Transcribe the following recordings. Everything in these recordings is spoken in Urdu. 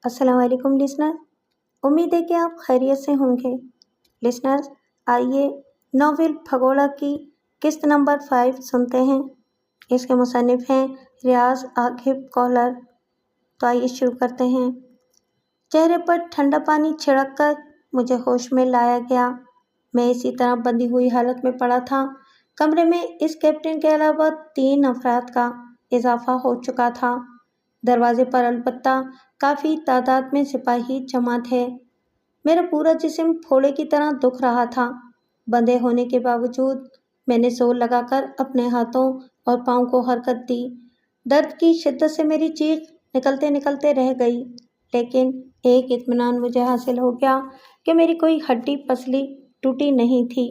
السلام علیکم لسنر، امید ہے کہ آپ خیریت سے ہوں گے۔ لسنرز، آئیے ناول بھگوڑا کی قسط نمبر 5 سنتے ہیں۔ اس کے مصنف ہیں ریاض عاقب کولر۔ تو آئیے شروع کرتے ہیں۔ چہرے پر ٹھنڈا پانی چھڑک کر مجھے ہوش میں لایا گیا۔ میں اسی طرح بندھی ہوئی حالت میں پڑا تھا۔ کمرے میں اس کیپٹن کے علاوہ 3 افراد کا اضافہ ہو چکا تھا۔ دروازے پر البتہ کافی تعداد میں سپاہی جمع تھے۔ میرا پورا جسم پھوڑے کی طرح دکھ رہا تھا۔ بندھے ہونے کے باوجود میں نے زور لگا کر اپنے ہاتھوں اور پاؤں کو حرکت دی۔ درد کی شدت سے میری چیخ نکلتے نکلتے رہ گئی، لیکن ایک اطمینان مجھے حاصل ہو گیا کہ میری کوئی ہڈی پسلی ٹوٹی نہیں تھی۔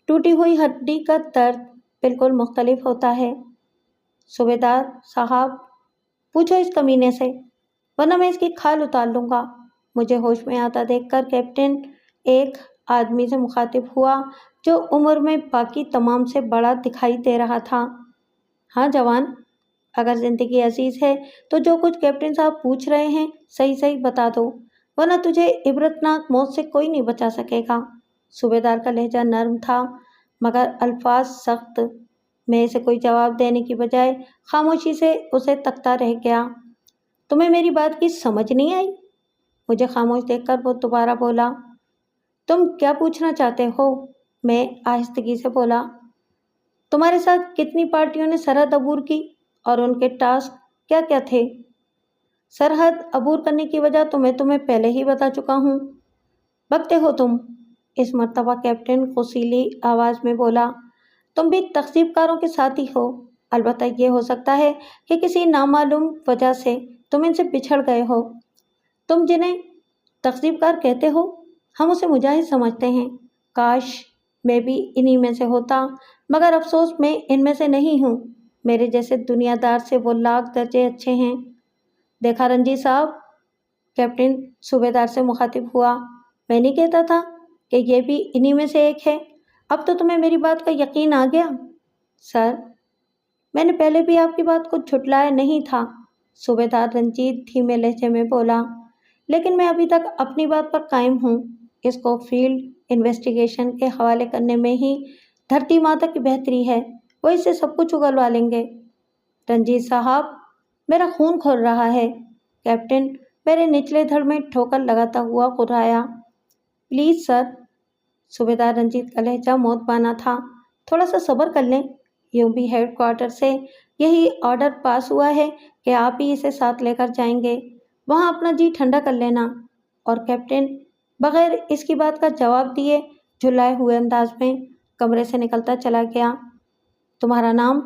ٹوٹی ہوئی ہڈی کا درد بالکل مختلف ہوتا ہے۔ صوبیدار صاحب، پوچھو اس کمینے سے، ورنہ میں اس کی کھال اتار لوں گا۔ مجھے ہوش میں آتا دیکھ کر کیپٹن ایک آدمی سے مخاطب ہوا جو عمر میں باقی تمام سے بڑا دکھائی دے رہا تھا۔ ہاں جوان، اگر زندگی عزیز ہے تو جو کچھ کیپٹن صاحب پوچھ رہے ہیں صحیح صحیح بتا دو، ورنہ تجھے عبرتناک موت سے کوئی نہیں بچا سکے گا۔ صوبیدار کا لہجہ نرم تھا مگر الفاظ سخت۔ میں اسے کوئی جواب دینے کی بجائے خاموشی سے اسے تکتا رہ گیا۔ تمہیں میری بات کی سمجھ نہیں آئی؟ مجھے خاموش دیکھ کر وہ دوبارہ بولا۔ تم کیا پوچھنا چاہتے ہو؟ میں آہستگی سے بولا۔ تمہارے ساتھ کتنی پارٹیوں نے سرحد عبور کی اور ان کے ٹاسک کیا کیا تھے؟ سرحد عبور کرنے کی وجہ تمہیں پہلے ہی بتا چکا ہوں۔ بکتے ہو تم، اس مرتبہ کیپٹن غصیلی آواز میں بولا۔ تم بھی تخریب کاروں کے ساتھی ہو، البتہ یہ ہو سکتا ہے کہ کسی نامعلوم وجہ سے تم ان سے بچھڑ گئے ہو۔ تم جنہیں تخریب کار کہتے ہو، ہم اسے مجاہد سمجھتے ہیں۔ کاش میں بھی انہی میں سے ہوتا، مگر افسوس میں ان میں سے نہیں ہوں۔ میرے جیسے دنیا دار سے وہ لاکھ درجے اچھے ہیں۔ دیکھا رنجیت صاحب، کیپٹن صوبیدار سے مخاطب ہوا، میں نہیں کہتا تھا کہ یہ بھی انہی میں سے ایک ہے؟ اب تو تمہیں میری بات کا یقین آ گیا؟ سر، میں نے پہلے بھی آپ کی بات کو جھٹلایا نہیں تھا، صوبیدار رنجیت دھیمے لہجے میں بولا، لیکن میں ابھی تک اپنی بات پر قائم ہوں۔ اس کو فیلڈ انویسٹیگیشن کے حوالے کرنے میں ہی دھرتی ماتا کی بہتری ہے، وہ اس سے سب کچھ اگلوا لیں گے۔ رنجیت صاحب، میرا خون کھول رہا ہے، کیپٹن میرے نچلے دھڑ میں ٹھوکر لگاتا ہوا غرایا۔ پلیز سر، صوبیدار رنجیت کا لہجہ موت بانا تھا، تھوڑا سا صبر کر لیں۔ یوں بھی ہیڈ کوارٹر سے یہی آرڈر پاس ہوا ہے کہ آپ ہی اسے ساتھ لے کر جائیں گے، وہاں اپنا جی ٹھنڈا کر لینا۔ اور کیپٹن بغیر اس کی بات کا جواب دیے جھلائے ہوئے انداز میں کمرے سے نکلتا چلا گیا۔ تمہارا نام؟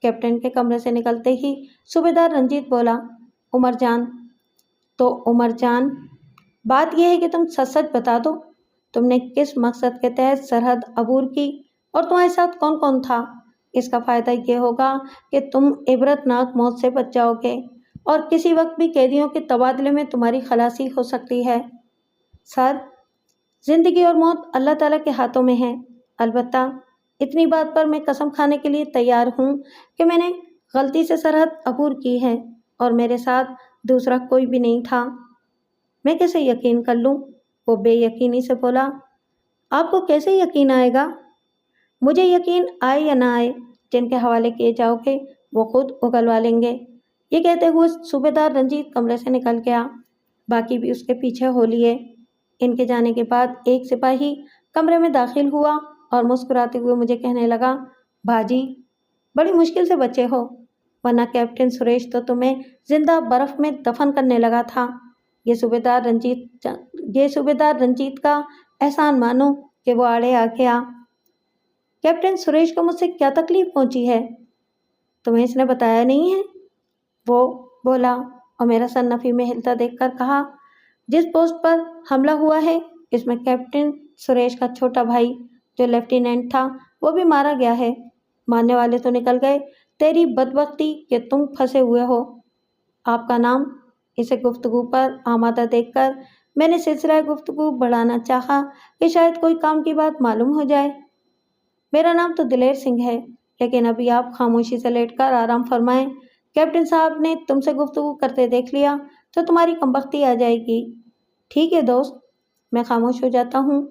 کیپٹن کے کمرے سے نکلتے ہی صوبیدار رنجیت بولا۔ عمر جان۔ تو عمر جان، بات یہ ہے کہ تم سچ سچ بتا دو، تم نے کس مقصد کے تحت سرحد عبور کی اور تمہارے ساتھ کون کون تھا؟ اس کا فائدہ یہ ہوگا کہ تم عبرتناک موت سے بچ جاؤ گے اور کسی وقت بھی قیدیوں کے تبادلے میں تمہاری خلاصی ہو سکتی ہے۔ سر، زندگی اور موت اللہ تعالیٰ کے ہاتھوں میں ہے، البتہ اتنی بات پر میں قسم کھانے کے لیے تیار ہوں کہ میں نے غلطی سے سرحد عبور کی ہے اور میرے ساتھ دوسرا کوئی بھی نہیں تھا۔ میں کیسے یقین کر لوں؟ وہ بے یقینی سے بولا۔ آپ کو کیسے یقین آئے گا؟ مجھے یقین آئے یا نہ آئے، جن کے حوالے کیے جاؤ گے وہ خود اگلوا لیں گے۔ یہ کہتے ہوئے صوبیدار رنجیت کمرے سے نکل گیا، باقی بھی اس کے پیچھے ہو لیے۔ ان کے جانے کے بعد ایک سپاہی کمرے میں داخل ہوا اور مسکراتے ہوئے مجھے کہنے لگا، بھاجی، بڑی مشکل سے بچے ہو، ورنہ کیپٹن سریش تو تمہیں زندہ برف میں دفن کرنے لگا تھا۔ یہ صوبیدار رنجیت کا احسان مانو کہ وہ آڑے آ گیا۔ کیپٹن سریش کو مجھ سے کیا تکلیف پہنچی ہے؟ تمہیں اس نے بتایا نہیں ہے؟ وہ بولا اور میرا سر نفی میں ہلتا دیکھ کر کہا، جس پوسٹ پر حملہ ہوا ہے اس میں کیپٹن سریش کا چھوٹا بھائی جو لیفٹیننٹ تھا وہ بھی مارا گیا ہے۔ مارنے والے تو نکل گئے، تیری بدبختی کہ تم پھنسے ہوئے ہو۔ آپ کا نام؟ اسے گفتگو پر آمادہ دیکھ کر میں نے سلسلہ گفتگو بڑھانا چاہا کہ شاید کوئی کام کی بات معلوم ہو جائے۔ میرا نام تو دلیر سنگھ ہے، لیکن ابھی آپ خاموشی سے لیٹ کر آرام فرمائیں۔ کیپٹن صاحب نے تم سے گفتگو کرتے دیکھ لیا تو تمہاری کمبختی آ جائے گی۔ ٹھیک ہے دوست، میں خاموش ہو جاتا ہوں،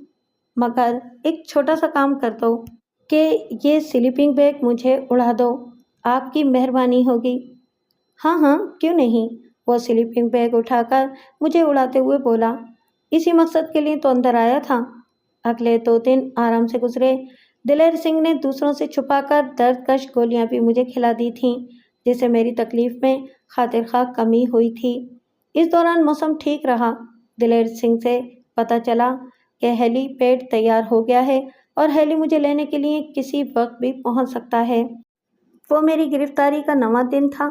مگر ایک چھوٹا سا کام کر دو کہ یہ سلیپنگ بیگ مجھے اڑا دو، آپ کی مہربانی ہوگی۔ ہاں ہاں، کیوں نہیں، وہ سلیپنگ بیگ اٹھا کر مجھے اڑاتے ہوئے بولا۔ اسی مقصد کے لیے تو اندر آیا تھا۔ اگلے 2 دن آرام سے گزرے۔ دلیر سنگھ نے دوسروں سے چھپا کر درد کش گولیاں بھی مجھے کھلا دی تھیں، جس سے میری تکلیف میں خاطر خواہ کمی ہوئی تھی۔ اس دوران موسم ٹھیک رہا۔ دلیر سنگھ سے پتہ چلا کہ ہیلی پیڈ تیار ہو گیا ہے اور ہیلی مجھے لینے کے لیے کسی وقت بھی پہنچ سکتا ہے۔ وہ میری گرفتاری کا 9واں دن تھا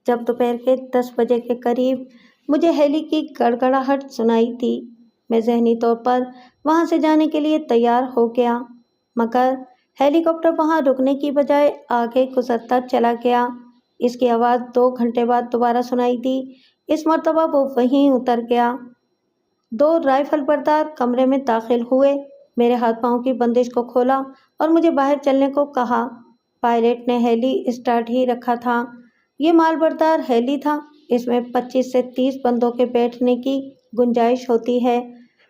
جب دوپہر کے 10 بجے کے قریب مجھے ہیلی کی گڑگڑاہٹ سنائی دی۔ میں ذہنی طور پر وہاں سے جانے کے لیے تیار ہو گیا، مگر ہیلی کاپٹر وہاں رکنے کی بجائے آگے گزرتا چلا گیا۔ اس کی آواز 2 گھنٹے بعد دوبارہ سنائی دی۔ اس مرتبہ وہ وہیں اتر گیا۔ 2 رائفل بردار کمرے میں داخل ہوئے، میرے ہاتھ پاؤں کی بندش کو کھولا اور مجھے باہر چلنے کو کہا۔ پائلٹ نے ہیلی اسٹارٹ ہی رکھا تھا۔ یہ مال بردار ہیلی تھا، اس میں 25 سے 30 بندوں کے بیٹھنے کی گنجائش ہوتی ہے۔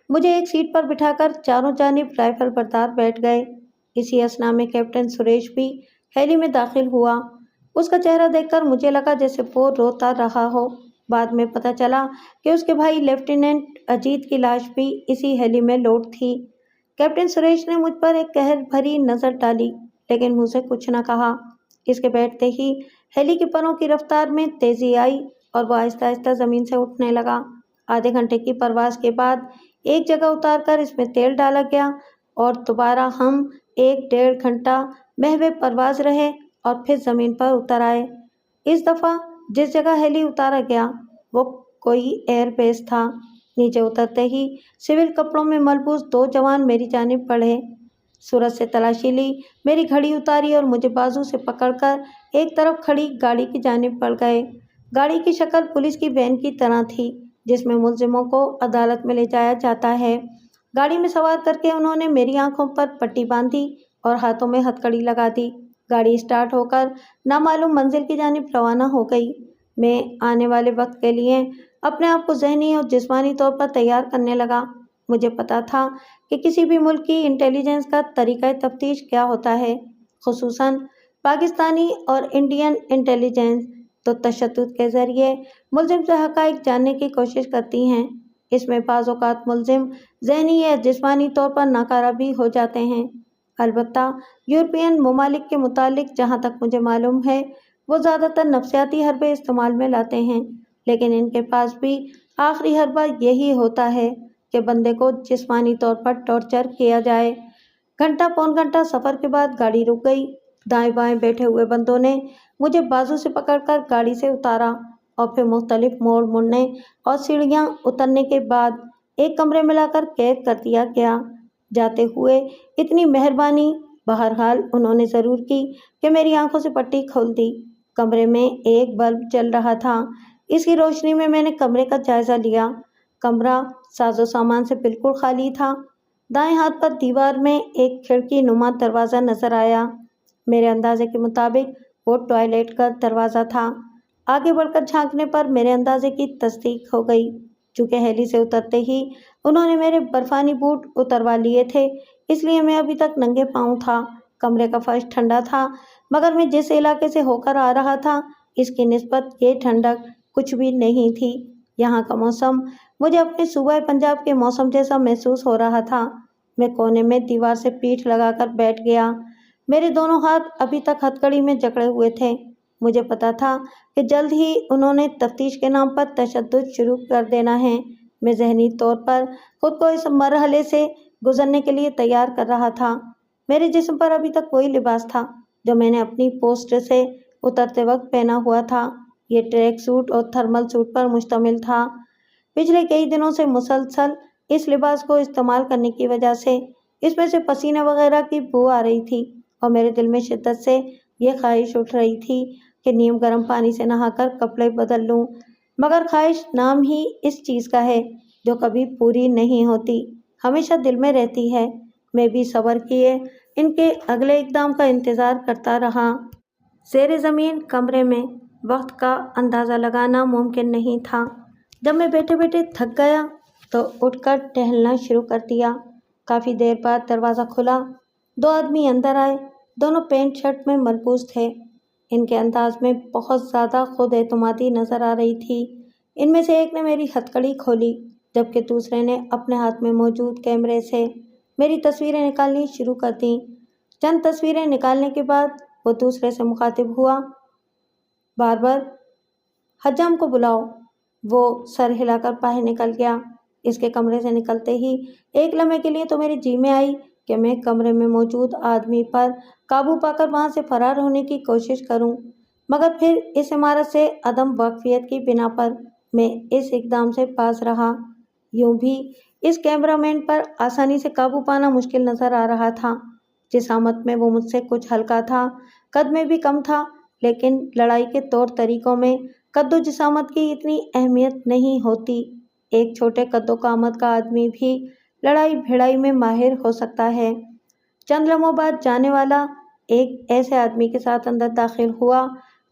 مجھے ایک سیٹ پر بٹھا کر چاروں جانب رائفل بردار بیٹھ گئے۔ اسی اثنا میں کیپٹن سریش بھی ہیلی میں داخل ہوا۔ اس کا چہرہ دیکھ کر مجھے لگا جیسے وہ روتا رہا ہو۔ بعد میں پتہ چلا کہ اس کے بھائی لیفٹیننٹ اجیت کی لاش بھی اسی ہیلی میں لوڈ تھی۔ کیپٹن سریش نے مجھ پر ایک قہر بھری نظر ڈالی، لیکن منہ سے کچھ نہ کہا۔ اس کے بیٹھتے ہی ہیلی کے پروں کی رفتار میں تیزی آئی اور وہ آہستہ آہستہ زمین سے اٹھنے لگا۔ آدھے گھنٹے کی پرواز کے بعد ایک جگہ اتار کر اس میں تیل ڈالا گیا اور دوبارہ ہم 1 گھنٹہ محو پرواز رہے اور پھر زمین پر اتر آئے۔ اس دفعہ جس جگہ ہیلی اتارا گیا وہ کوئی ایئر بیس تھا۔ نیچے اترتے ہی سول کپڑوں میں ملبوس 2 جوان میری جانب بڑھے۔ صورت سے تلاشی لی، میری گھڑی اتاری اور مجھے بازو سے پکڑ کر ایک طرف کھڑی گاڑی کی جانب بڑھ گئے۔ گاڑی کی شکل پولیس کی وین کی طرح تھی، جس میں ملزموں کو عدالت میں لے جایا جاتا ہے۔ گاڑی میں سوار کر کے انہوں نے میری آنکھوں پر پٹی باندھی اور ہاتھوں میں ہتھکڑی لگا دی۔ گاڑی اسٹارٹ ہو کر نامعلوم منزل کی جانب روانہ ہو گئی۔ میں آنے والے وقت کے لیے اپنے آپ کو ذہنی اور جسمانی طور پر تیار کرنے لگا۔ مجھے پتا تھا کہ کسی بھی ملک کی انٹیلیجنس کا طریقہ تفتیش کیا ہوتا ہے، خصوصاً پاکستانی اور انڈین انٹیلیجنس تو تشدد کے ذریعے ملزم سے حقائق جاننے کی کوشش کرتی ہیں۔ اس میں بعض اوقات ملزم ذہنی یا جسمانی طور پر ناکارہ بھی ہو جاتے ہیں۔ البتہ یورپین ممالک کے متعلق جہاں تک مجھے معلوم ہے وہ زیادہ تر نفسیاتی حربے استعمال میں لاتے ہیں، لیکن ان کے پاس بھی آخری حربہ یہی ہوتا ہے کہ بندے کو جسمانی طور پر ٹارچر کیا جائے۔ گھنٹہ پون گھنٹہ سفر کے بعد گاڑی رک گئی۔ دائیں بائیں بیٹھے ہوئے بندوں نے مجھے بازو سے پکڑ کر گاڑی سے اتارا اور پھر مختلف موڑ مڑنے اور سیڑھیاں اترنے کے بعد ایک کمرے میں لا کر قید کر دیا گیا۔ جاتے ہوئے اتنی مہربانی بہرحال انہوں نے ضرور کی کہ میری آنکھوں سے پٹی کھول دی۔ کمرے میں ایک بلب جل رہا تھا۔ اس کی روشنی میں نے کمرے کا جائزہ لیا۔ کمرہ ساز و سامان سے بالکل خالی تھا۔ دائیں ہاتھ پر دیوار میں ایک کھڑکی نما دروازہ نظر آیا۔ میرے اندازے کے مطابق وہ ٹوائلٹ کا دروازہ تھا۔ آگے بڑھ کر جھانکنے پر میرے اندازے کی تصدیق ہو گئی۔ چونکہ ہیلی سے اترتے ہی انہوں نے میرے برفانی بوٹ اتروا لیے تھے، اس لیے میں ابھی تک ننگے پاؤں تھا۔ کمرے کا فرش ٹھنڈا تھا، مگر میں جس علاقے سے ہو کر آ رہا تھا اس کی نسبت یہ ٹھنڈک کچھ بھی نہیں تھی۔ یہاں کا موسم مجھے اپنے صوبہ پنجاب کے موسم جیسا محسوس ہو رہا تھا۔ میں کونے میں دیوار سے پیٹھ لگا کر بیٹھ گیا۔ میرے دونوں ہاتھ ابھی تک ہتھکڑی میں جکڑے ہوئے تھے۔ مجھے پتا تھا کہ جلد ہی انہوں نے تفتیش کے نام پر تشدد شروع کر دینا ہے۔ میں ذہنی طور پر خود کو اس مرحلے سے گزرنے کے لیے تیار کر رہا تھا۔ میرے جسم پر ابھی تک وہی لباس تھا جو میں نے اپنی پوسٹ سے اترتے وقت پہنا ہوا تھا۔ یہ ٹریک سوٹ اور تھرمل سوٹ پر مشتمل تھا۔ پچھلے کئی دنوں سے مسلسل اس لباس کو استعمال کرنے کی وجہ سے اس میں سے پسینے وغیرہ کی بو آ رہی تھی اور میرے دل میں شدت سے یہ خواہش اٹھ رہی تھی کہ نیم گرم پانی سے نہا کر کپڑے بدل لوں، مگر خواہش نام ہی اس چیز کا ہے جو کبھی پوری نہیں ہوتی، ہمیشہ دل میں رہتی ہے۔ میں بھی صبر کیے ان کے اگلے اقدام کا انتظار کرتا رہا۔ زیر زمین کمرے میں وقت کا اندازہ لگانا ممکن نہیں تھا۔ جب میں بیٹھے بیٹھے تھک گیا تو اٹھ کر ٹہلنا شروع کر دیا۔ کافی دیر بعد دروازہ کھلا، 2 آدمی اندر آئے۔ دونوں پینٹ شرٹ میں ملبوس تھے۔ ان کے انداز میں بہت زیادہ خود اعتمادی نظر آ رہی تھی۔ ان میں سے ایک نے میری ہتھکڑی کھولی جبکہ دوسرے نے اپنے ہاتھ میں موجود کیمرے سے میری تصویریں نکالنی شروع کر دیں۔ چند تصویریں نکالنے کے بعد وہ دوسرے سے مخاطب ہوا، باربر، حجام کو بلاؤ۔ وہ سر ہلا کر باہر نکل گیا۔ اس کے کمرے سے نکلتے ہی ایک لمحے کے لیے تو میرے جی میں آئی کہ میں کمرے میں موجود آدمی پر قابو پا کر وہاں سے فرار ہونے کی کوشش کروں، مگر پھر اس عمارت سے عدم واقفیت کی بنا پر میں اس اقدام سے باز رہا۔ یوں بھی اس کیمرہ مین پر آسانی سے قابو پانا مشکل نظر آ رہا تھا۔ جسامت میں وہ مجھ سے کچھ ہلکا تھا، قد میں بھی کم تھا، لیکن لڑائی کے طور طریقوں میں قد و جسامت کی اتنی اہمیت نہیں ہوتی۔ ایک چھوٹے قد و قامت کا آدمی بھی لڑائی بھڑائی میں ماہر ہو سکتا ہے۔ چند لمحوں بعد جانے والا ایک ایسے آدمی کے ساتھ اندر داخل ہوا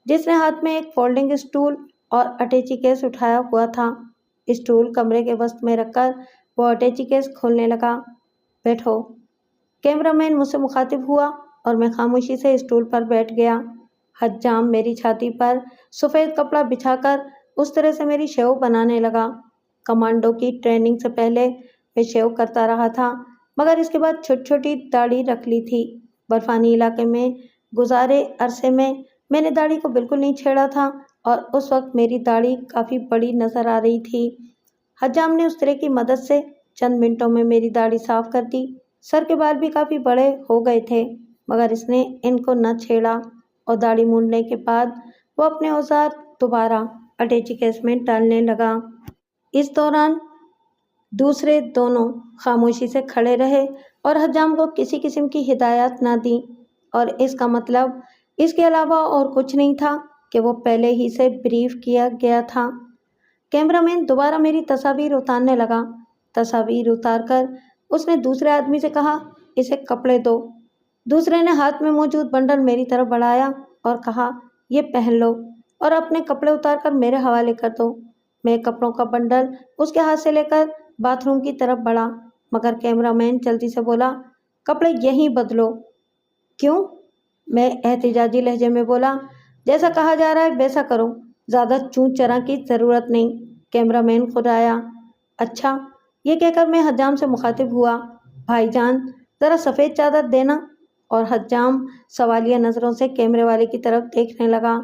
جس نے ہاتھ میں ایک فولڈنگ اسٹول اور اٹیچی کیس اٹھایا ہوا تھا۔ اسٹول کمرے کے وسط میں رکھ کر وہ اٹیچی کیس کھولنے لگا۔ بیٹھو، کیمرہ مین مجھ سے مخاطب ہوا اور میں خاموشی سے اسٹول پر بیٹھ گیا۔ حجام میری چھاتی پر سفید کپڑا بچھا کر اس طرح سے میری شیو بنانے لگا۔ کمانڈو کی ٹریننگ سے پہلے میں شیو کرتا رہا تھا، مگر اس کے بعد چھوٹی چھوٹی داڑھی رکھ لی تھی۔ برفانی علاقے میں گزارے عرصے میں نے داڑھی کو بالکل نہیں چھیڑا تھا اور اس وقت میری داڑھی کافی بڑی نظر آ رہی تھی۔ حجام نے اس طرح کی مدد سے چند منٹوں میں میری داڑھی صاف کر دی۔ سر کے بال بھی کافی بڑے ہو گئے تھے، مگر اس نے ان کو نہ چھیڑا اور داڑھی مونڈنے کے بعد وہ اپنے اوزار دوبارہ اٹیچی کیس میں ڈالنے لگا۔ اس دوران دوسرے دونوں خاموشی سے کھڑے رہے اور حجام کو کسی قسم کی ہدایات نہ دیں، اور اس کا مطلب اس کے علاوہ اور کچھ نہیں تھا کہ وہ پہلے ہی سے بریف کیا گیا تھا۔ کیمرہ مین دوبارہ میری تصاویر اتارنے لگا۔ تصاویر اتار کر اس نے دوسرے آدمی سے کہا، اسے کپڑے دو۔ دوسرے نے ہاتھ میں موجود بنڈل میری طرف بڑھایا اور کہا، یہ پہن لو اور اپنے کپڑے اتار کر میرے حوالے کر دو۔ میں کپڑوں کا بنڈل اس کے ہاتھ سے لے کر باتھ روم کی طرف بڑھا، مگر کیمرہ مین جلدی سے بولا، کپڑے یہیں بدلو۔ کیوں؟ میں احتجاجی لہجے میں بولا، جیسا کہا جا رہا ہے ویسا کرو، زیادہ چوں چراں کی ضرورت نہیں۔ کیمرہ مین خود آیا۔ اچھا، یہ کہہ کر میں حجام سے مخاطب ہوا، بھائی جان ذرا سفید چادر دینا، اور حجام سوالیہ نظروں سے کیمرے والے کی طرف دیکھنے لگا۔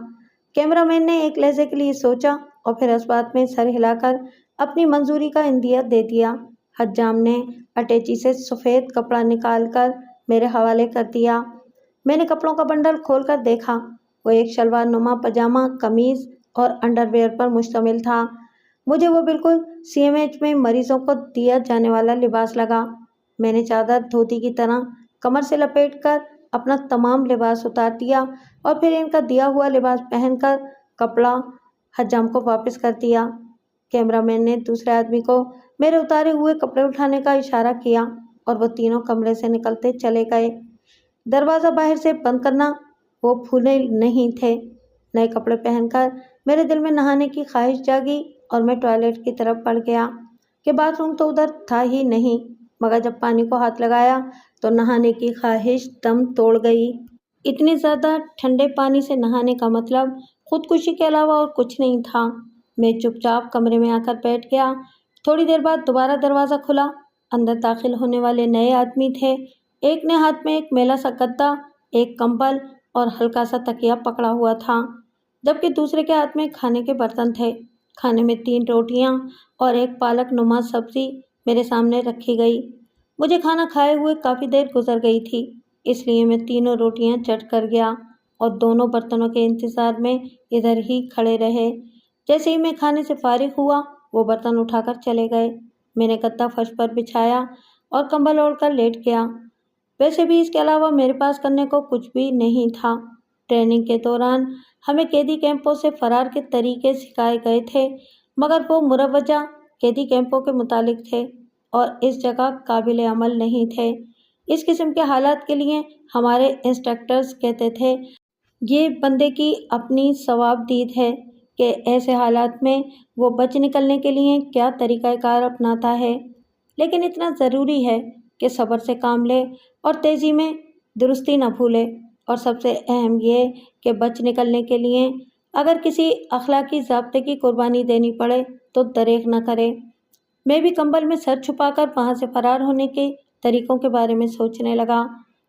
کیمرہ مین نے ایک لہجے کے لیے سوچا اور پھر اس بات میں سر ہلا کر اپنی منظوری کا اندیا دے دیا۔ حجام نے اٹیچی سے سفید کپڑا نکال کر میرے حوالے کر دیا۔ میں نے کپڑوں کا بنڈل کھول کر دیکھا۔ وہ ایک شلوار نما پاجامہ، قمیض اور انڈر ویئر پر مشتمل تھا۔ مجھے وہ بالکل سی ایم ایچ میں مریضوں کو دیا جانے والا لباس لگا۔ میں نے چادر دھوتی کی طرح کمر سے لپیٹ کر اپنا تمام لباس اتار دیا اور پھر ان کا دیا ہوا لباس پہن کر کپڑا حجام کو واپس کر دیا۔ کیمرہ مین نے دوسرے آدمی کو میرے اتارے ہوئے کپڑے اٹھانے کا اشارہ کیا اور وہ تینوں کمرے سے نکلتے چلے گئے۔ دروازہ باہر سے بند کرنا وہ بھولے نہیں تھے۔ نئے کپڑے پہن کر میرے دل میں نہانے کی خواہش جاگی اور میں ٹوائلٹ کی طرف بڑھ گیا کہ باتھ روم تو ادھر تھا ہی نہیں، مگر جب پانی کو ہاتھ لگایا تو نہانے کی خواہش دم توڑ گئی۔ اتنے زیادہ ٹھنڈے پانی سے نہانے کا مطلب خودکشی کے علاوہ اور کچھ نہیں تھا۔ میں چپ چاپ کمرے میں آ کر بیٹھ گیا۔ تھوڑی دیر بعد دوبارہ دروازہ کھلا۔ اندر داخل ہونے والے نئے آدمی تھے۔ ایک نے ہاتھ میں ایک میلا سا گدا، ایک کمبل اور ہلکا سا تکیہ پکڑا ہوا تھا، جبکہ دوسرے کے ہاتھ میں کھانے کے برتن تھے۔ کھانے میں 3 روٹیاں اور ایک پالک نما سبزی میرے سامنے رکھی گئی۔ مجھے کھانا کھائے ہوئے کافی دیر گزر گئی تھی، اس لیے میں تینوں روٹیاں چٹ کر گیا اور دونوں برتنوں کے انتظار میں ادھر ہی کھڑے رہے۔ جیسے ہی میں کھانے سے فارغ ہوا وہ برتن اٹھا کر چلے گئے۔ میں نے گدا فرش پر بچھایا اور کمبل اوڑھ کر لیٹ گیا۔ ویسے بھی اس کے علاوہ میرے پاس کرنے کو کچھ بھی نہیں تھا۔ ٹریننگ کے دوران ہمیں قیدی کیمپوں سے فرار کے طریقے سکھائے گئے تھے، مگر وہ مروجہ قیدی کیمپوں کے متعلق تھے اور اس جگہ قابل عمل نہیں تھے۔ اس قسم کے حالات کے لیے ہمارے انسٹرکٹرز کہتے تھے، یہ بندے کی اپنی صواب دید ہے کہ ایسے حالات میں وہ بچ نکلنے کے لیے کیا طریقہ کار اپناتا ہے، لیکن اتنا ضروری ہے کہ صبر سے کام لے اور تیزی میں درستی نہ بھولے، اور سب سے اہم یہ کہ بچ نکلنے کے لیے اگر کسی اخلاقی ضابطے کی قربانی دینی پڑے تو دریغ نہ کرے۔ میں بھی کمبل میں سر چھپا کر وہاں سے فرار ہونے کے طریقوں کے بارے میں سوچنے لگا،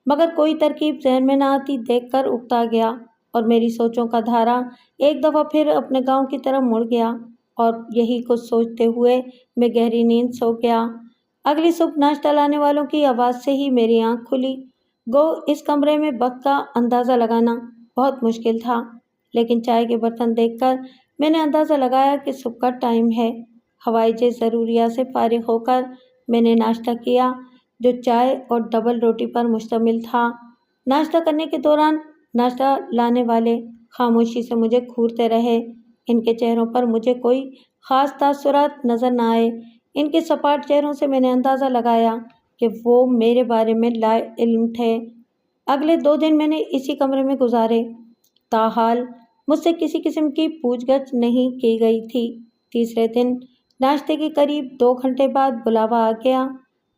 مگر کوئی ترکیب ذہن میں نہ آتی دیکھ کر اکتا گیا، اور میری سوچوں کا دھارا ایک دفعہ پھر اپنے گاؤں کی طرف مڑ گیا، اور یہی کچھ سوچتے ہوئے میں گہری نیند سو گیا۔ اگلی صبح ناشتہ لانے والوں کی آواز سے ہی میری آنکھ کھلی۔ گو اس کمرے میں وقت کا اندازہ لگانا بہت مشکل تھا، لیکن چائے کے برتن دیکھ کر میں نے اندازہ لگایا کہ صبح کا ٹائم ہے۔ ہوائی ضروریات سے فارغ ہو کر میں نے ناشتہ کیا، جو چائے اور ڈبل روٹی پر مشتمل تھا۔ ناشتہ کرنے کے دوران ناشتہ لانے والے خاموشی سے مجھے گھورتے رہے۔ ان کے چہروں پر مجھے کوئی خاص تاثرات نظر نہ آئے۔ ان کے سپاٹ چہروں سے میں نے اندازہ لگایا کہ وہ میرے بارے میں لا علم تھے۔ اگلے 2 دن میں نے اسی کمرے میں گزارے، تاحال مجھ سے کسی قسم کی پوچھ گچھ نہیں کی گئی تھی۔ تیسرے دن ناشتے کے قریب 2 گھنٹے بعد بلاوا آ گیا۔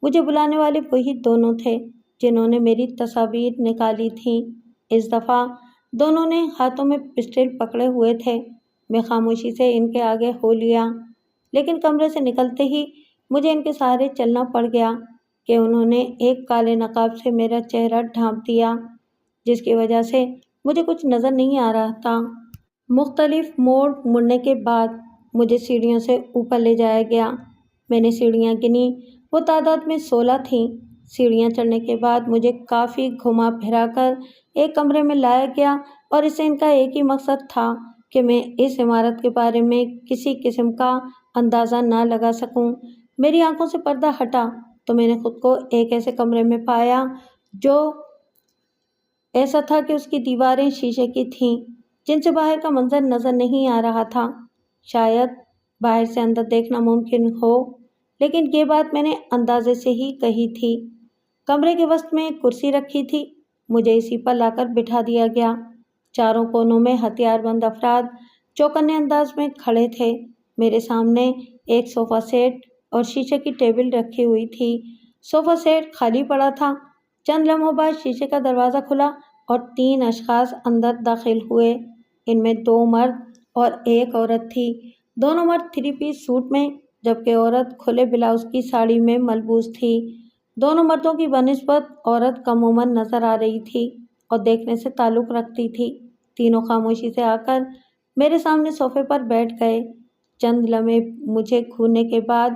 مجھے بلانے والے وہی دونوں تھے جنہوں نے میری تصاویر نکالی تھیں۔ اس دفعہ دونوں نے ہاتھوں میں پسٹل پکڑے ہوئے تھے۔ میں خاموشی سے ان کے آگے ہو لیا، لیکن کمرے سے نکلتے ہی مجھے ان کے سہارے چلنا پڑ گیا کہ انہوں نے ایک کالے نقاب سے میرا چہرہ ڈھانپ دیا، جس کی وجہ سے مجھے کچھ نظر نہیں آ رہا تھا۔ مختلف موڑ مڑنے کے بعد مجھے سیڑھیوں سے اوپر لے جایا گیا۔ میں نے سیڑھیاں گنی، وہ تعداد میں 16 تھیں۔ سیڑھیاں چڑھنے کے بعد مجھے کافی گھما پھرا کر ایک کمرے میں لایا گیا، اور اس سے ان کا ایک ہی مقصد تھا کہ میں اس عمارت کے بارے میں کسی قسم کا اندازہ نہ لگا سکوں۔ میری آنکھوں سے پردہ ہٹا تو میں نے خود کو ایک ایسے کمرے میں پایا جو ایسا تھا کہ اس کی دیواریں شیشے کی تھیں، جن سے باہر کا منظر نظر نہیں آ رہا تھا۔ شاید باہر سے اندر دیکھنا ممکن ہو، لیکن یہ بات میں نے اندازے سے ہی کہی تھی۔ کمرے کے وسط میں ایک کرسی رکھی تھی، مجھے اسی پر لا کر بٹھا دیا گیا۔ چاروں کونوں میں ہتھیار بند افراد چوکنے انداز میں کھڑے تھے۔ میرے سامنے ایک صوفہ سیٹ اور شیشے کی ٹیبل رکھی ہوئی تھی۔ صوفہ سیٹ خالی پڑا تھا۔ چند لمحوں بعد شیشے کا دروازہ کھلا اور 3 اشخاص اندر داخل ہوئے۔ ان میں 2 مرد اور 1 عورت تھی۔ دونوں مرد 3 پیس سوٹ میں، جبکہ عورت کھلے بلاؤز کی ساڑی میں ملبوس تھی۔ دونوں مردوں کی بنسبت عورت کم عمر نظر آ رہی تھی اور دیکھنے سے تعلق رکھتی تھی۔ تینوں خاموشی سے آ کر میرے سامنے صوفے پر بیٹھ گئے۔ چند لمحے مجھے گھورنے کے بعد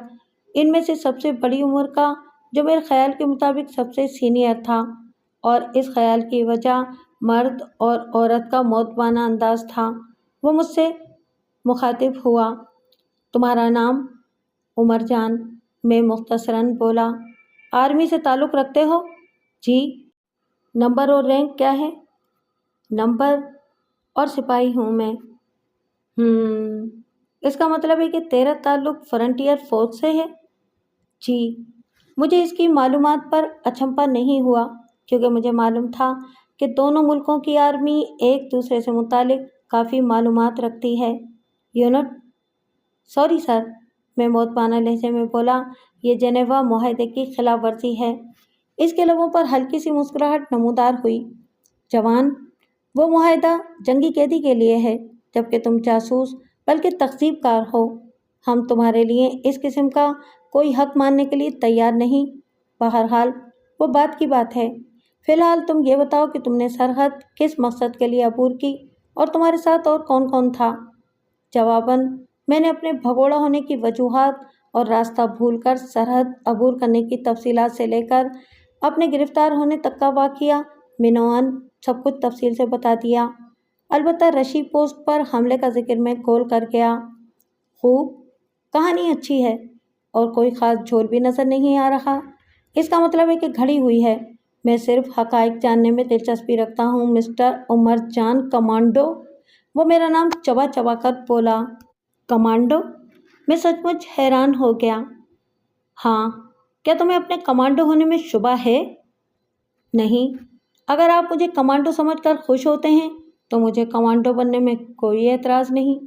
ان میں سے سب سے بڑی عمر کا، جو میرے خیال کے مطابق سب سے سینئر تھا، اور اس خیال کی وجہ مرد اور عورت کا معتبانہ انداز تھا، وہ مجھ سے مخاطب ہوا۔ تمہارا نام؟ عمر جان، میں مختصراً بولا۔ آرمی سے تعلق رکھتے ہو؟ جی۔ نمبر اور رینک کیا ہے؟ نمبر اور سپاہی ہوں میں۔ اس کا مطلب ہے کہ تیرا تعلق فرنٹیئر فورس سے ہے؟ جی۔ مجھے اس کی معلومات پر اچنبھا نہیں ہوا، کیونکہ مجھے معلوم تھا کہ دونوں ملکوں کی آرمی ایک دوسرے سے متعلق کافی معلومات رکھتی ہے۔ یونٹ؟ سوری سر، میں معتبانہ لہجے میں بولا، یہ جنیوا معاہدے کی خلاف ورزی ہے۔ اس کے لبوں پر ہلکی سی مسکراہٹ نمودار ہوئی۔ جوان، وہ معاہدہ جنگی قیدی کے لیے ہے، جبکہ تم جاسوس بلکہ تخذیب کار ہو۔ ہم تمہارے لیے اس قسم کا کوئی حق ماننے کے لیے تیار نہیں۔ بہرحال وہ بات کی بات ہے۔ فی الحال تم یہ بتاؤ کہ تم نے سرحد کس مقصد کے لیے عبور کی، اور تمہارے ساتھ اور کون کون تھا؟ جواباً میں نے اپنے بھگوڑا ہونے کی وجوہات اور راستہ بھول کر سرحد عبور کرنے کی تفصیلات سے لے کر اپنے گرفتار ہونے تک کا واقعہ منوعاً سب کچھ تفصیل سے بتا دیا۔ البتہ رشی پوسٹ پر حملے کا ذکر میں گول کر گیا۔ خوب، کہانی اچھی ہے، اور کوئی خاص جھول بھی نظر نہیں آ رہا۔ اس کا مطلب ہے کہ گھڑی ہوئی ہے۔ میں صرف حقائق جاننے میں دلچسپی رکھتا ہوں مسٹر عمر جان کمانڈو۔ وہ میرا نام چبا چبا کر بولا۔ کمانڈو؟ میں سچ مچ حیران ہو گیا۔ ہاں، کیا تمہیں اپنے کمانڈو ہونے میں شبہ ہے؟ نہیں، اگر آپ مجھے کمانڈو سمجھ کر خوش ہوتے ہیں تو مجھے کمانڈو بننے میں کوئی اعتراض نہیں۔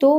2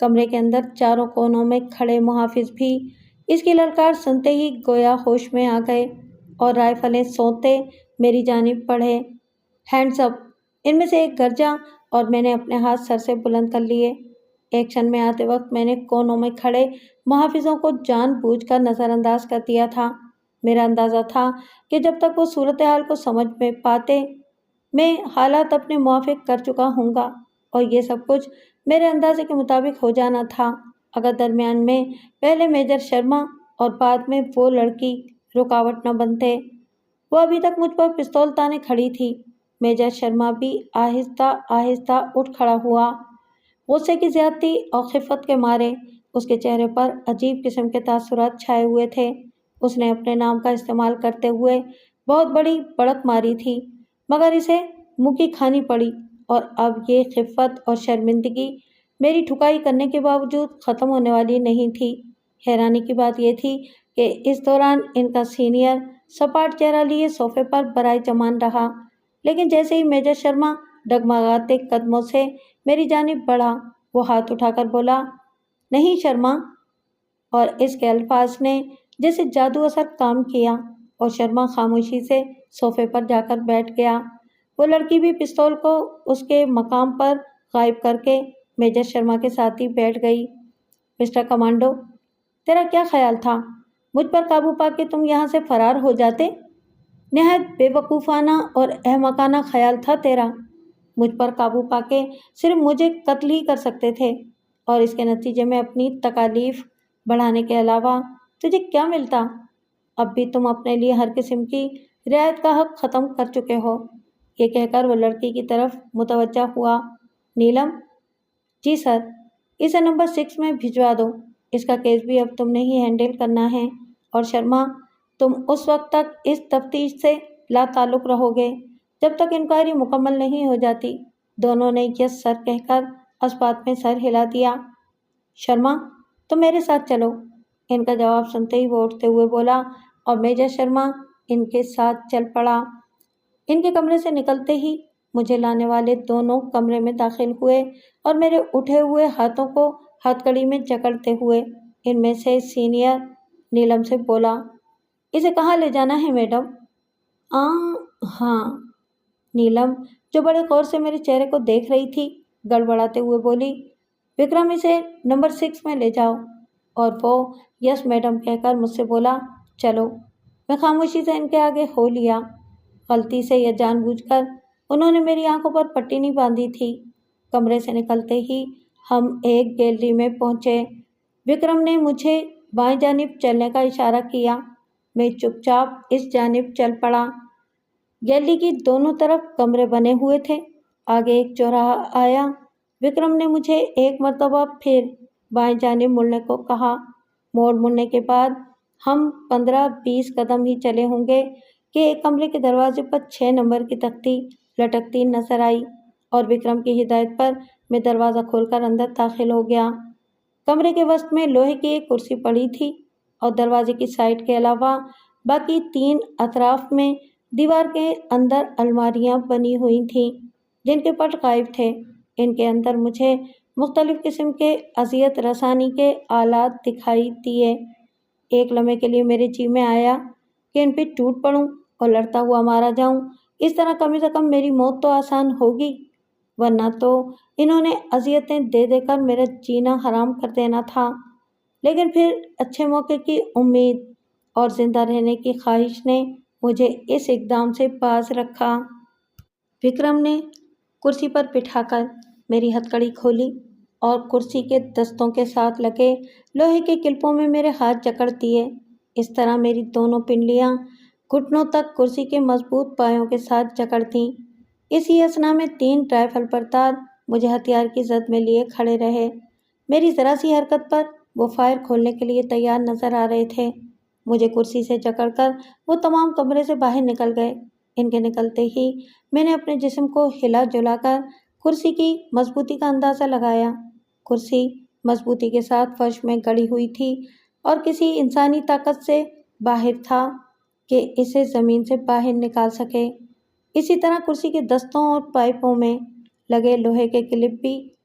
کمرے کے اندر چاروں کونوں میں کھڑے محافظ بھی اس کی للکار سنتے ہی گویا ہوش میں آ گئے اور رائفلیں سونتے میری جانب بڑھے۔ ہینڈز اپ! ان میں سے ایک گرجا اور میں نے اپنے ہاتھ سر سے بلند کر لیے۔ ایکشن میں آتے وقت میں نے کونوں میں کھڑے محافظوں کو جان بوجھ کر نظر انداز کر دیا تھا۔ میرا اندازہ تھا کہ جب تک وہ صورتحال کو سمجھ میں پاتے میں حالات اپنے موافق کر چکا ہوں گا، اور یہ سب کچھ میرے اندازے کے مطابق ہو جانا تھا اگر درمیان میں پہلے میجر شرما اور بعد میں وہ لڑکی رکاوٹ نہ بنتے۔ وہ ابھی تک مجھ پر پستول تانے کھڑی تھی۔ میجر شرما بھی آہستہ آہستہ اٹھ کھڑا ہوا۔ غصے کی زیادتی اور خفت کے مارے اس کے چہرے پر عجیب قسم کے تاثرات چھائے ہوئے تھے۔ اس نے اپنے نام کا استعمال کرتے ہوئے بہت بڑی بڑک ماری تھی، مگر اسے مکی کھانی پڑی، اور اب یہ خفت اور شرمندگی میری ٹھکائی کرنے کے باوجود ختم ہونے والی نہیں تھی۔ حیرانی کی بات یہ تھی کہ اس دوران ان کا سینئر سپاٹ چہرہ لیے صوفے پر برائے جمان رہا، لیکن جیسے ہی میجر شرما ڈگمگاتے قدموں سے میری جانب بڑھا، وہ ہاتھ اٹھا کر بولا، نہیں شرما، اور اس کے الفاظ نے جیسے جادو اثر کام کیا اور شرما خاموشی سے صوفے پر جا کر بیٹھ گیا۔ وہ لڑکی بھی پستول کو اس کے مقام پر غائب کر کے میجر شرما کے ساتھ ہی بیٹھ گئی۔ مسٹر کمانڈو، تیرا کیا خیال تھا؟ مجھ پر قابو پا کے تم یہاں سے فرار ہو جاتے؟ نہایت بے وقوفانہ اور احمقانہ خیال تھا تیرا۔ مجھ پر قابو پا کے صرف مجھے قتل ہی کر سکتے تھے، اور اس کے نتیجے میں اپنی تکالیف بڑھانے کے علاوہ تجھے کیا ملتا؟ اب بھی تم اپنے لیے ہر قسم کی رعایت کا حق ختم کر چکے ہو۔ یہ کہہ کر وہ لڑکی کی طرف متوجہ ہوا۔ نیلم؟ جی سر۔ اسے نمبر 6 میں بھجوا دو۔ اس کا کیس بھی اب تم نے ہی ہینڈل کرنا ہے، اور شرما، تم اس وقت تک اس تفتیش سے لا تعلق رہو گے جب تک انکوائری مکمل نہیں ہو جاتی۔ دونوں نے یس سر کہہ کر اس بات میں سر ہلا دیا۔ شرما، تم میرے ساتھ چلو۔ ان کا جواب سنتے ہی وہ اٹھتے ہوئے بولا، اور میجر شرما ان کے ساتھ چل پڑا۔ ان کے کمرے سے نکلتے ہی مجھے لانے والے دونوں کمرے میں داخل ہوئے اور میرے اٹھے ہوئے ہاتھوں کو ہتھ کڑی میں جکڑتے ہوئے ان میں سے سینئر نیلم سے بولا، اسے کہاں لے جانا ہے میڈم؟ ہاں۔ نیلم، جو بڑے غور سے میرے چہرے کو دیکھ رہی تھی، گڑبڑاتے ہوئے بولی، وکرم، اسے نمبر 6 میں لے جاؤ۔ اور وہ یس میڈم کہہ کر مجھ سے بولا، چلو۔ میں خاموشی سے ان کے آگے ہو لیا۔ غلطی سے یا جان بوجھ کر انہوں نے میری آنکھوں پر پٹی نہیں باندھی تھی۔ کمرے سے نکلتے ہی ہم ایک گیلری میں پہنچے۔ وکرم نے مجھے بائیں جانب چلنے کا اشارہ کیا۔ میں چپ چاپ اس جانب چل پڑا۔ گیلری کی دونوں طرف کمرے بنے ہوئے تھے۔ آگے ایک چوراہا آیا۔ وکرم نے مجھے ایک مرتبہ پھر بائیں جانب مڑنے کو کہا۔ مڑنے کے بعد ہم 15-20 قدم ہی چلے ہوں گے کہ ایک کمرے کے دروازے پر 6 نمبر کی تختی لٹکتی نظر آئی، اور وکرم کی ہدایت پر میں دروازہ کھول کر اندر داخل ہو گیا۔ کمرے کے وسط میں لوہے کی ایک کرسی پڑی تھی، اور دروازے کی سائڈ کے علاوہ باقی 3 اطراف میں دیوار کے اندر الماریاں بنی ہوئی تھیں جن کے پٹ غائب تھے۔ ان کے اندر مجھے مختلف قسم کے اذیت رسانی کے آلات دکھائی دیے۔ ایک لمحے کے لیے میرے جی میں آیا کہ ان پہ ٹوٹ پڑوں اور لڑتا ہوا مارا جاؤں۔ اس طرح کم سے کم میری موت تو آسان ہوگی، ورنہ تو انہوں نے اذیتیں دے دے کر میرا جینا حرام کر دینا تھا۔ لیکن پھر اچھے موقع کی امید اور زندہ رہنے کی خواہش نے مجھے اس اقدام سے باز رکھا۔ وکرم نے کرسی پر بٹھا کر میری ہتھ کڑی کھولی اور کرسی کے دستوں کے ساتھ لگے لوہے کے کلپوں میں میرے ہاتھ جکڑ دیے۔ اس طرح میری دونوں پنڈلیاں گھٹنوں تک کرسی کے مضبوط پایوں کے ساتھ جکڑ تھیں۔ اسی اثنا میں 3 رائفل بردار مجھے ہتھیار کی زد میں لیے کھڑے رہے۔ میری ذرا سی حرکت پر وہ فائر کھولنے کے لیے تیار نظر آ رہے تھے۔ مجھے کرسی سے جکڑ کر وہ تمام کمرے سے باہر نکل گئے۔ ان کے نکلتے ہی میں نے اپنے جسم کو ہلا جلا کر کرسی کی مضبوطی کا اندازہ لگایا۔ کرسی مضبوطی کے ساتھ فرش میں گڑی ہوئی تھی اور کسی انسانی طاقت سے باہر تھا کہ اسے زمین سے باہر نکال سکے۔ اسی طرح کرسی کے دستوں اور پائپوں میں لگے لوہے کے کلپ بھی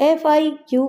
FIU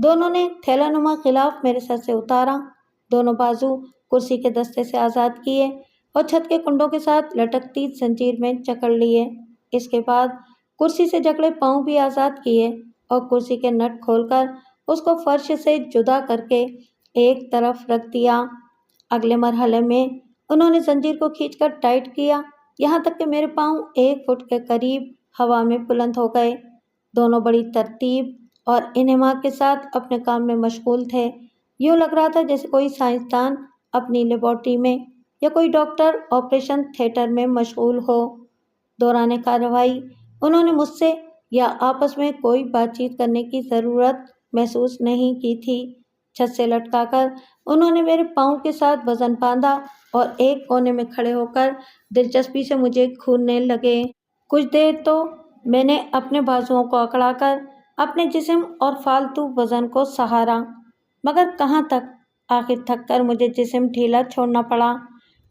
دونوں نے تھیلا نما غلاف میرے سر سے اتارا، دونوں بازو کرسی کے دستے سے آزاد کیے اور چھت کے کنڈوں کے ساتھ لٹکتی زنجیر میں جکڑ لیے۔ اس کے بعد کرسی سے جکڑے پاؤں بھی آزاد کیے اور کرسی کے نٹ کھول کر اس کو فرش سے جدا کر کے ایک طرف رکھ دیا۔ اگلے مرحلے میں انہوں نے زنجیر کو کھینچ کر ٹائٹ کیا، یہاں تک کہ میرے پاؤں 1 فٹ کے قریب ہوا میں بلند ہو گئے۔ دونوں بڑی ترتیب اور انہماک کے ساتھ اپنے کام میں مشغول تھے۔ یوں لگ رہا تھا جیسے کوئی سائنسدان اپنی لیبارٹری میں یا کوئی ڈاکٹر آپریشن تھیٹر میں مشغول ہو۔ دوران کارروائی انہوں نے مجھ سے یا آپس میں کوئی بات چیت کرنے کی ضرورت محسوس نہیں کی تھی۔ چھت سے لٹکا کر انہوں نے میرے پاؤں کے ساتھ وزن باندھا اور ایک کونے میں کھڑے ہو کر دلچسپی سے مجھے گھورنے لگے۔ کچھ دیر تو میں نے اپنے بازوؤں کو اکڑا کر اپنے جسم اور فالتو وزن کو سہارا، مگر کہاں تک؟ آخر تھک کر مجھے جسم ڈھیلا چھوڑنا پڑا۔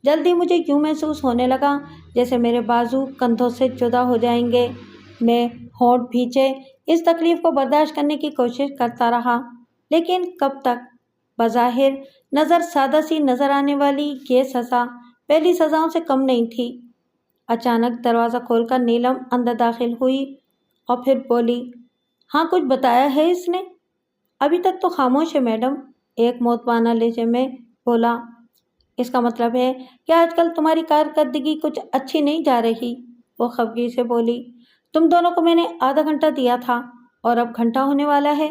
جلدی مجھے یوں محسوس ہونے لگا جیسے میرے بازو کندھوں سے جدا ہو جائیں گے۔ میں ہونٹ بھینچے اس تکلیف کو برداشت کرنے کی کوشش کرتا رہا، لیکن کب تک؟ بظاہر نظر سادہ سی نظر آنے والی یہ سزا پہلی سزاؤں سے کم نہیں تھی۔ اچانک دروازہ کھول کر نیلم اندر داخل ہوئی اور پھر بولی، ہاں کچھ بتایا ہے اس نے؟ ابھی تک تو خاموش ہے میڈم، ایک مؤدبانہ لہجے میں بولا۔ اس کا مطلب ہے کہ آج کل تمہاری کارکردگی کچھ اچھی نہیں جا رہی، وہ خفگی سے بولی۔ تم دونوں کو میں نے آدھا گھنٹہ دیا تھا اور اب گھنٹہ ہونے والا ہے۔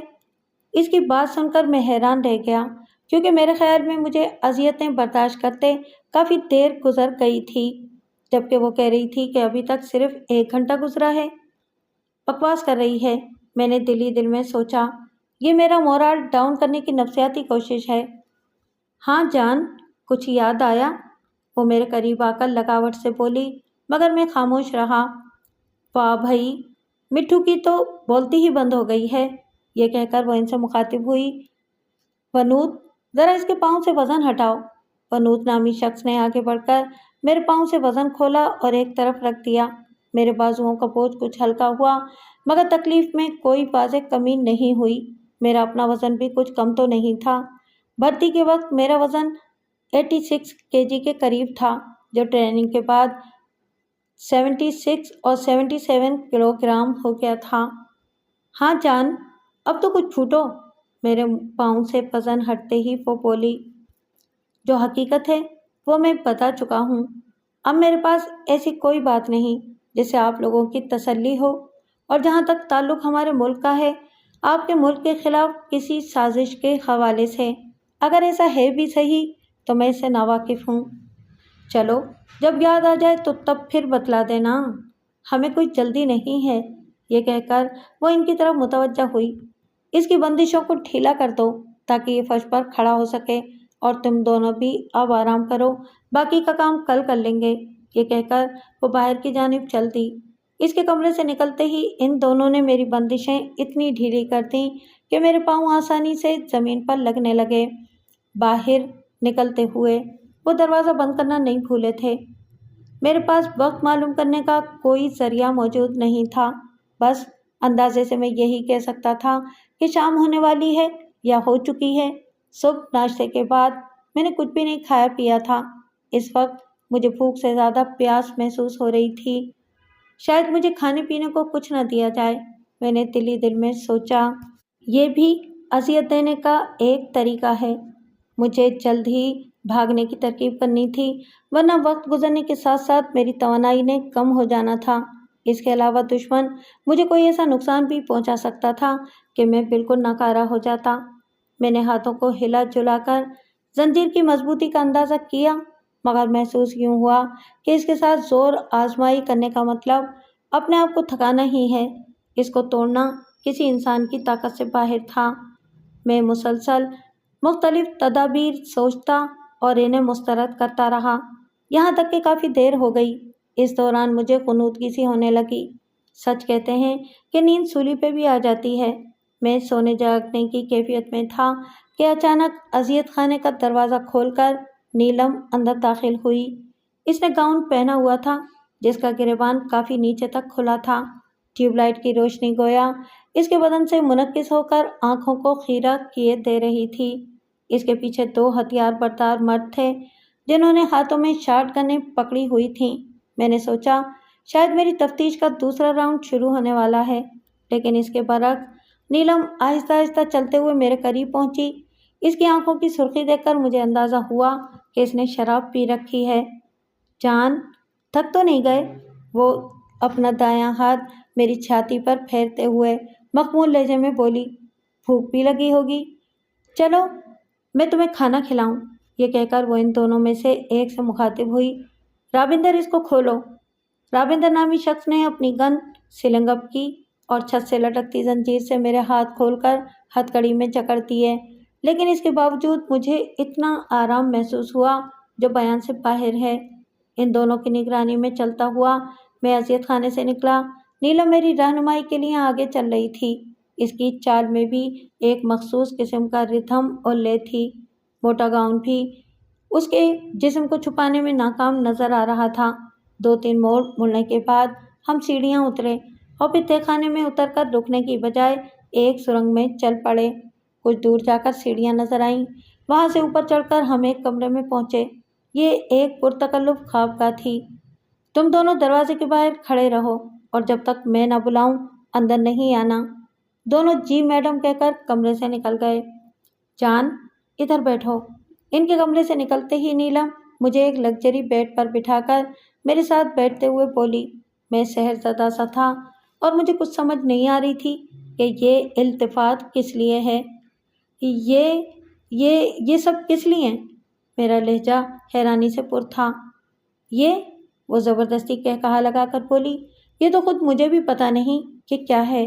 اس کی بات سن کر میں حیران رہ گیا، کیونکہ میرے خیال میں مجھے اذیتیں برداشت کرتے کافی دیر گزر گئی تھی، جبکہ وہ کہہ رہی تھی کہ ابھی تک صرف 1 گھنٹہ گزرا ہے۔ بکواس کر رہی ہے، میں نے دل میں سوچا۔ یہ میرا مورال ڈاؤن کرنے کی نفسیاتی کوشش ہے۔ ہاں جان، کچھ یاد آیا؟ وہ میرے قریب آ کر لگاوٹ سے بولی، مگر میں خاموش رہا۔ واہ بھئی، مٹھو کی تو بولتی ہی بند ہو گئی ہے، یہ کہہ کر وہ ان سے مخاطب ہوئی۔ ونود، ذرا اس کے پاؤں سے وزن ہٹاؤ۔ ونود نامی شخص نے آگے بڑھ کر میرے پاؤں سے وزن کھولا اور ایک طرف رکھ دیا۔ میرے بازوؤں کا بوجھ کچھ ہلکا ہوا، مگر تکلیف میں کوئی واضح کمی نہیں ہوئی۔ میرا اپنا وزن بھی کچھ کم تو نہیں تھا۔ بھرتی کے وقت میرا وزن 86 kg کے قریب تھا، جو ٹریننگ کے بعد 76 اور 77 کلو گرام ہو گیا تھا۔ ہاں جان، اب تو کچھ پھوٹو۔ میرے پاؤں سے وزن ہٹتے ہی وہ بولی۔ جو حقیقت ہے وہ میں بتا چکا ہوں۔ اب میرے پاس ایسی کوئی بات نہیں جس سے آپ لوگوں کی تسلی ہو، اور جہاں تک تعلق ہمارے ملک کا ہے، آپ کے ملک کے خلاف کسی سازش کے حوالے سے، اگر ایسا ہے بھی صحیح تو میں اس سے ناواقف ہوں۔ چلو، جب یاد آ جائے تو تب پھر بتلا دینا، ہمیں کوئی جلدی نہیں ہے۔ یہ کہہ کر وہ ان کی طرف متوجہ ہوئی۔ اس کی بندشوں کو ڈھیلا کر دو تاکہ یہ فرش پر کھڑا ہو سکے، اور تم دونوں بھی اب آرام کرو، باقی کا کام کل کر لیں گے۔ یہ کہہ کر وہ باہر کی جانب چل دی۔ اس کے کمرے سے نکلتے ہی ان دونوں نے میری بندشیں اتنی ڈھیلی کر دیں کہ میرے پاؤں آسانی سے زمین پر لگنے لگے۔ باہر نکلتے ہوئے وہ دروازہ بند کرنا نہیں بھولے تھے۔ میرے پاس وقت معلوم کرنے کا کوئی ذریعہ موجود نہیں تھا، بس اندازے سے میں یہی کہہ سکتا تھا کہ شام ہونے والی ہے یا ہو چکی ہے۔ صبح ناشتے کے بعد میں نے کچھ بھی نہیں کھایا پیا تھا۔ اس وقت مجھے بھوک سے زیادہ پیاس محسوس ہو رہی تھی۔ شاید مجھے کھانے پینے کو کچھ نہ دیا جائے، میں نے دل میں سوچا۔ یہ بھی اذیت دینے کا ایک طریقہ ہے۔ مجھے جلد ہی بھاگنے کی ترکیب کرنی تھی، ورنہ وقت گزرنے کے ساتھ ساتھ میری توانائی نے کم ہو جانا تھا۔ اس کے علاوہ دشمن مجھے کوئی ایسا نقصان بھی پہنچا سکتا تھا کہ میں بالکل ناکارہ ہو جاتا۔ میں نے ہاتھوں کو ہلا جلا کر زنجیر کی مضبوطی کا اندازہ کیا، مگر محسوس یوں ہوا کہ اس کے ساتھ زور آزمائی کرنے کا مطلب اپنے آپ کو تھکانا ہی ہے۔ اس کو توڑنا کسی انسان کی طاقت سے باہر تھا۔ میں مسلسل مختلف تدابیر سوچتا اور انہیں مسترد کرتا رہا، یہاں تک کہ کافی دیر ہو گئی۔ اس دوران مجھے غنودگی سی ہونے لگی۔ سچ کہتے ہیں کہ نیند سولی پہ بھی آ جاتی ہے۔ میں سونے جاگنے کی کیفیت میں تھا کہ اچانک اذیت خانے کا دروازہ کھول کر نیلم اندر داخل ہوئی۔ اس نے گاؤن پہنا ہوا تھا جس کا گریبان کافی نیچے تک کھلا تھا۔ ٹیوب لائٹ کی روشنی گویا اس کے بدن سے منعکس ہو کر آنکھوں کو خیرہ کیے دے رہی تھی۔ اس کے پیچھے 2 ہتھیار بردار مرد تھے جنہوں نے ہاتھوں میں شارٹ گنیں پکڑی ہوئی تھیں۔ میں نے سوچا شاید میری تفتیش کا دوسرا راؤنڈ شروع ہونے والا ہے، لیکن اس کے برعکس نیلم آہستہ آہستہ چلتے ہوئے میرے قریب پہنچی۔ اس کی آنکھوں کی سرخی دیکھ کر مجھے اندازہ ہوا کہ اس نے شراب پی رکھی ہے۔ جان، تھک تو نہیں گئے؟ وہ اپنا دایاں ہاتھ میری چھاتی پر پھیرتے ہوئے مخمول لہجے میں بولی۔ بھوک بھی لگی ہوگی، چلو میں تمہیں کھانا کھلاؤں۔ یہ کہہ کر وہ ان دونوں میں سے ایک سے مخاطب ہوئی۔ رابندر، اس کو کھولو۔ رابندر نامی شخص نے اپنی گن سلنگ اپ کی اور چھت سے لٹکتی زنجیر سے میرے ہاتھ کھول کر ہتھ کڑی میں جکڑ دیے، لیکن اس کے باوجود مجھے اتنا آرام محسوس ہوا جو بیان سے باہر ہے۔ ان دونوں کی نگرانی میں چلتا ہوا میں اذیت خانے سے نکلا۔ نیلم میری رہنمائی کے لیے آگے چل رہی تھی۔ اس کی چال میں بھی ایک مخصوص قسم کا ردھم اور لے تھی۔ موٹا گاؤن بھی اس کے جسم کو چھپانے میں ناکام نظر آ رہا تھا۔ 2-3 موڑ مڑنے کے بعد ہم سیڑھیاں اترے اور پھر تہہ خانے میں اتر کر رکنے کی بجائے ایک سرنگ میں چل پڑے۔ کچھ دور جا کر سیڑھیاں نظر آئیں، وہاں سے اوپر چڑھ کر ہم ایک کمرے میں پہنچے۔ یہ ایک پرتکلف خوابگاہ تھی۔ تم دونوں دروازے کے باہر کھڑے رہو اور جب تک میں نہ بلاؤں اندر نہیں آنا۔ دونوں جی میڈم کہہ کر کمرے سے نکل گئے۔ جان، ادھر بیٹھو۔ ان کے کمرے سے نکلتے ہی نیلم مجھے ایک لگژری بیڈ پر بٹھا کر میرے ساتھ بیٹھتے ہوئے بولی۔ میں سحر زدہ سا تھا اور مجھے کچھ سمجھ نہیں آ رہی تھی کہ یہ التفات کس لیے ہے۔ یہ سب کس لیے؟ میرا لہجہ حیرانی سے پر تھا۔ وہ زبردستی قہقہا لگا کر بولی، یہ تو خود مجھے بھی پتہ نہیں کہ کیا ہے۔